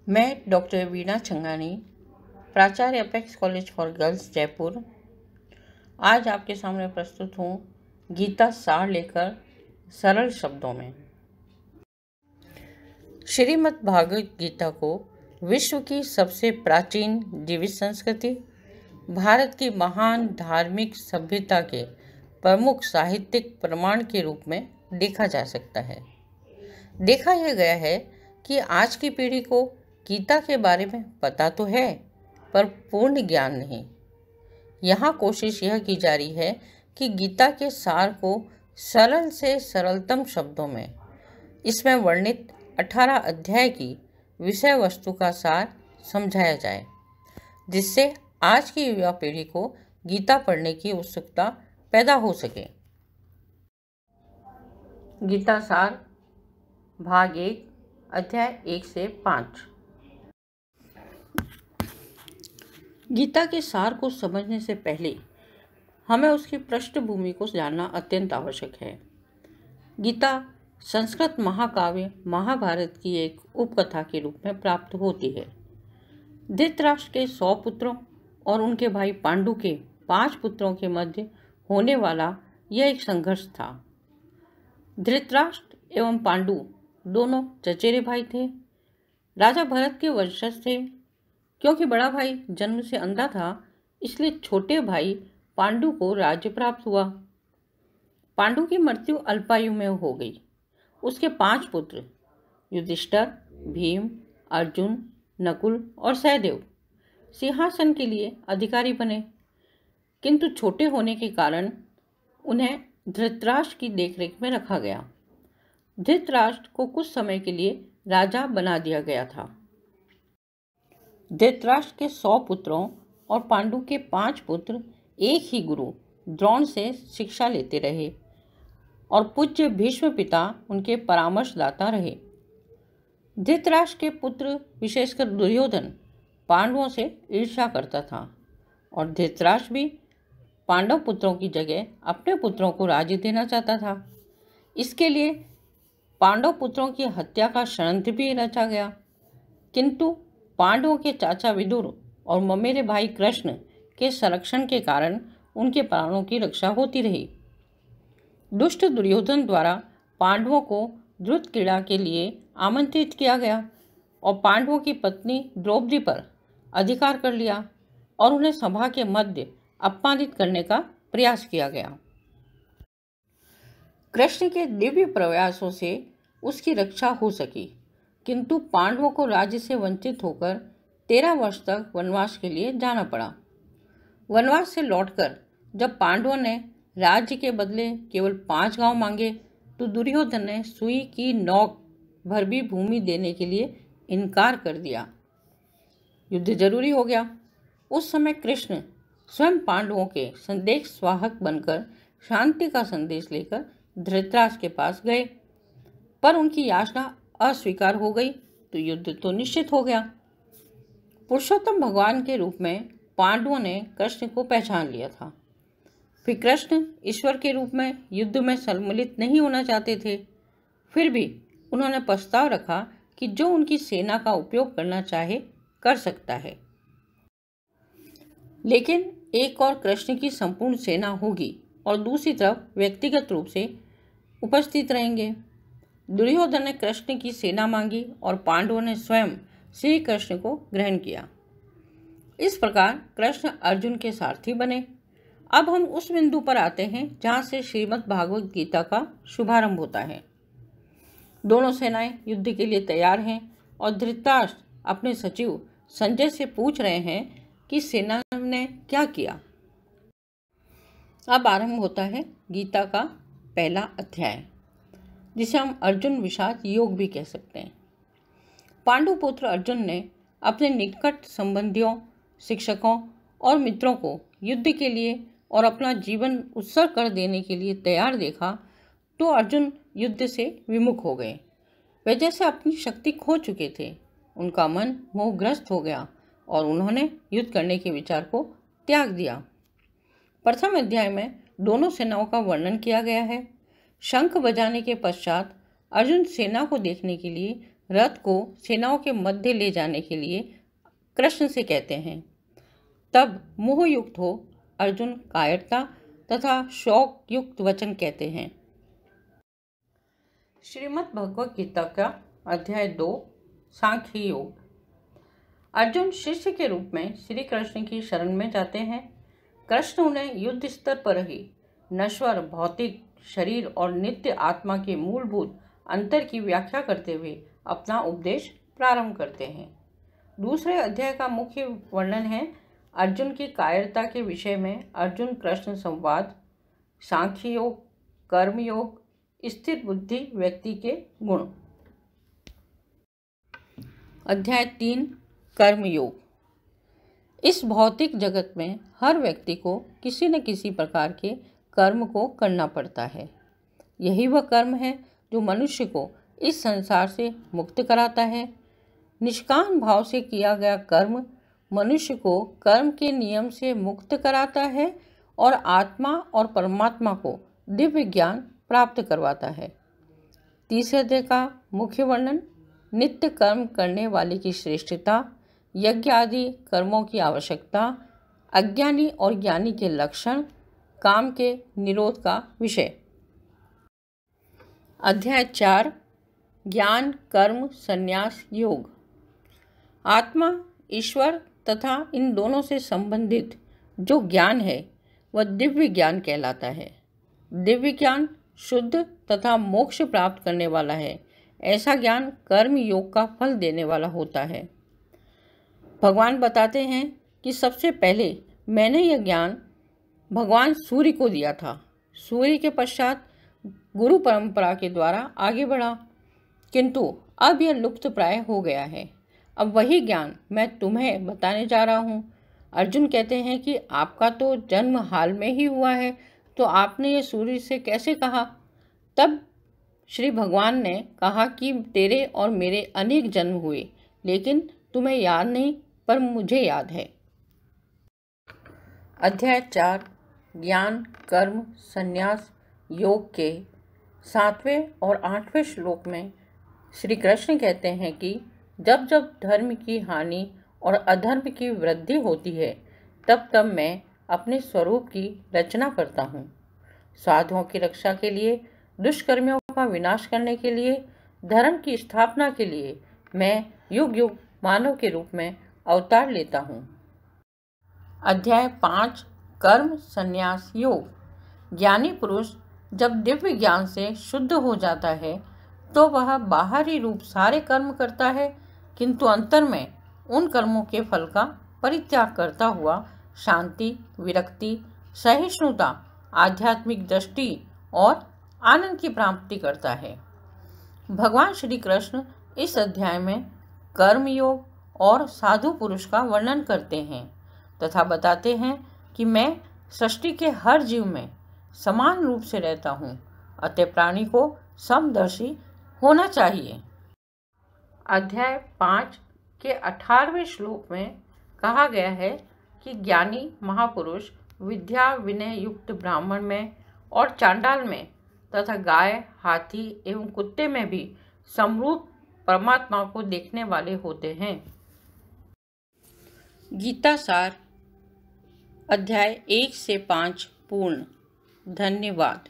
मैं डॉक्टर वीणा छंगानी, प्राचार्य apex college for girls Jaipur, आज आपके सामने प्रस्तुत हूँ गीता सार लेकर सरल शब्दों में। श्रीमद् भागवत गीता को विश्व की सबसे प्राचीन जीवित संस्कृति, भारत की महान धार्मिक सभ्यता के प्रमुख साहित्यिक प्रमाण के रूप में देखा जा सकता है। देखा यह गया है कि आज की पीढ़ी को गीता के बारे में पता तो है, पर पूर्ण ज्ञान नहीं। यहाँ कोशिश यह की जा रही है कि गीता के सार को सरल से सरलतम शब्दों में, इसमें वर्णित 18 अध्याय की विषय वस्तु का सार समझाया जाए, जिससे आज की युवा पीढ़ी को गीता पढ़ने की उत्सुकता पैदा हो सके। गीता सार भाग 1 अध्याय 1 से 5। गीता के सार को समझने से पहले हमें उसकी पृष्ठभूमि को जानना अत्यंत आवश्यक है। गीता संस्कृत महाकाव्य महाभारत की एक उपकथा के रूप में प्राप्त होती है। धृतराष्ट्र के 100 पुत्रों और उनके भाई पांडु के 5 पुत्रों के मध्य होने वाला यह एक संघर्ष था। धृतराष्ट्र एवं पांडु दोनों चचेरे भाई थे। राजा भरत के वंशज थे। क्योंकि बड़ा भाई जन्म से अंधा था, इसलिए छोटे भाई पांडु को राज्य प्राप्त हुआ। पांडु की मृत्यु अल्पायु में हो गई। उसके 5 पुत्र युधिष्ठिर, भीम, अर्जुन, नकुल और सहदेव सिंहासन के लिए अधिकारी बने, किंतु छोटे होने के कारण उन्हें धृतराष्ट्र की देखरेख में रखा गया। धृतराष्ट्र को कुछ समय के लिए राजा बना दिया गया था। धृतराष्ट्र के 100 पुत्रों और पांडु के 5 पुत्र एक ही गुरु द्रोण से शिक्षा लेते रहे और पूज्य भीष्म पिता उनके परामर्शदाता रहे। धृतराष्ट्र के पुत्र विशेषकर दुर्योधन पांडवों से ईर्ष्या करता था और धृतराष्ट्र भी पांडव पुत्रों की जगह अपने पुत्रों को राज्य देना चाहता था। इसके लिए पांडव पुत्रों की हत्या का षड्यंत्र भी रचा गया, किंतु पांडवों के चाचा विदुर और ममेरे भाई कृष्ण के संरक्षण के कारण उनके प्राणों की रक्षा होती रही। दुष्ट दुर्योधन द्वारा पांडवों को द्रुत क्रीड़ा के लिए आमंत्रित किया गया और पांडवों की पत्नी द्रौपदी पर अधिकार कर लिया और उन्हें सभा के मध्य अपमानित करने का प्रयास किया गया। कृष्ण के दिव्य प्रयासों से उसकी रक्षा हो सकी, किंतु पांडवों को राज्य से वंचित होकर 13 वर्ष तक वनवास के लिए जाना पड़ा। वनवास से लौटकर जब पांडवों ने राज्य के बदले केवल 5 गांव मांगे, तो दुर्योधन ने सुई की नोक भर भी भूमि देने के लिए इनकार कर दिया। युद्ध जरूरी हो गया। उस समय कृष्ण स्वयं पांडवों के संदेश वाहक बनकर शांति का संदेश लेकर धृतराष्ट्र के पास गए, पर उनकी याचना अस्वीकार हो गई तो युद्ध तो निश्चित हो गया। पुरुषोत्तम भगवान के रूप में पांडवों ने कृष्ण को पहचान लिया था। फिर कृष्ण ईश्वर के रूप में युद्ध में सम्मिलित नहीं होना चाहते थे। फिर भी उन्होंने प्रस्ताव रखा कि जो उनकी सेना का उपयोग करना चाहे कर सकता है, लेकिन एक और कृष्ण की संपूर्ण सेना होगी और दूसरी तरफ व्यक्तिगत रूप से उपस्थित रहेंगे। दुर्योधन ने कृष्ण की सेना मांगी और पांडवों ने स्वयं श्री कृष्ण को ग्रहण किया। इस प्रकार कृष्ण अर्जुन के सारथी बने। अब हम उस बिंदु पर आते हैं जहां से श्रीमद् भागवत गीता का शुभारंभ होता है। दोनों सेनाएं युद्ध के लिए तैयार हैं और धृतराष्ट्र अपने सचिव संजय से पूछ रहे हैं कि सेना ने क्या किया। अब आरंभ होता है गीता का पहला अध्याय, जिसे हम अर्जुन विषाद योग भी कह सकते हैं। पांडु पुत्र अर्जुन ने अपने निकट संबंधियों, शिक्षकों और मित्रों को युद्ध के लिए और अपना जीवन उत्सर्ग कर देने के लिए तैयार देखा तो अर्जुन युद्ध से विमुख हो गए। वे जैसे अपनी शक्ति खो चुके थे। उनका मन मोहग्रस्त हो गया और उन्होंने युद्ध करने के विचार को त्याग दिया। प्रथम अध्याय में दोनों सेनाओं का वर्णन किया गया है। शंख बजाने के पश्चात अर्जुन सेना को देखने के लिए रथ को सेनाओं के मध्य ले जाने के लिए कृष्ण से कहते हैं। तब मोहयुक्त हो अर्जुन कायरता तथा शौक युक्त वचन कहते हैं। श्रीमद् भगवद गीता का अध्याय 2 सांख्य योग। अर्जुन शिष्य के रूप में श्री कृष्ण की शरण में जाते हैं। कृष्ण उन्हें युद्ध स्तर पर ही नश्वर भौतिक शरीर और नित्य आत्मा के मूलभूत अंतर की व्याख्या करते हुए अपना उपदेश प्रारंभ करते हैं। दूसरे अध्याय का मुख्य वर्णन है अर्जुन की कायरता के विषय में अर्जुन कृष्ण संवाद, सांख्य योग, कर्म योग, स्थिर बुद्धि व्यक्ति के गुण। अध्याय 3 कर्म योग। इस भौतिक जगत में हर व्यक्ति को किसी न किसी प्रकार के कर्म को करना पड़ता है। यही वह कर्म है जो मनुष्य को इस संसार से मुक्त कराता है। निष्काम भाव से किया गया कर्म मनुष्य को कर्म के नियम से मुक्त कराता है और आत्मा और परमात्मा को दिव्य ज्ञान प्राप्त करवाता है। तीसरे अध्याय का मुख्य वर्णन नित्य कर्म करने वाले की श्रेष्ठता, यज्ञ आदि कर्मों की आवश्यकता, अज्ञानी और ज्ञानी के लक्षण, काम के निरोध का विषय। अध्याय 4 ज्ञान कर्म संन्यास योग। आत्मा, ईश्वर तथा इन दोनों से संबंधित जो ज्ञान है वह दिव्य ज्ञान कहलाता है। दिव्य ज्ञान शुद्ध तथा मोक्ष प्राप्त करने वाला है। ऐसा ज्ञान कर्म योग का फल देने वाला होता है। भगवान बताते हैं कि सबसे पहले मैंने यह ज्ञान भगवान सूर्य को दिया था। सूर्य के पश्चात गुरु परंपरा के द्वारा आगे बढ़ा, किंतु अब यह लुप्त प्राय हो गया है। अब वही ज्ञान मैं तुम्हें बताने जा रहा हूँ। अर्जुन कहते हैं कि आपका तो जन्म हाल में ही हुआ है, तो आपने ये सूर्य से कैसे कहा? तब श्री भगवान ने कहा कि तेरे और मेरे अनेक जन्म हुए, लेकिन तुम्हें याद नहीं, पर मुझे याद है। अध्याय 4 ज्ञान कर्म संन्यास योग के 7वें और 8वें श्लोक में श्री कृष्ण कहते हैं कि जब जब धर्म की हानि और अधर्म की वृद्धि होती है, तब तब मैं अपने स्वरूप की रचना करता हूँ। साधुओं की रक्षा के लिए, दुष्कर्मियों का विनाश करने के लिए, धर्म की स्थापना के लिए मैं युग युग मानव के रूप में अवतार लेता हूँ। अध्याय 5 कर्म संन्यास योग। ज्ञानी पुरुष जब दिव्य ज्ञान से शुद्ध हो जाता है तो वह बाहरी रूप सारे कर्म करता है, किंतु अंतर में उन कर्मों के फल का परित्याग करता हुआ शांति, विरक्ति, सहिष्णुता, आध्यात्मिक दृष्टि और आनंद की प्राप्ति करता है। भगवान श्री कृष्ण इस अध्याय में कर्म योग और साधु पुरुष का वर्णन करते हैं तथा बताते हैं कि मैं सृष्टि के हर जीव में समान रूप से रहता हूँ, अतः प्राणी को समदर्शी होना चाहिए। अध्याय 5 के 18वें श्लोक में कहा गया है कि ज्ञानी महापुरुष विद्या विनय युक्त ब्राह्मण में और चांडाल में तथा गाय, हाथी एवं कुत्ते में भी समरूप परमात्मा को देखने वाले होते हैं। गीता सार अध्याय 1 से 5 पूर्ण। धन्यवाद।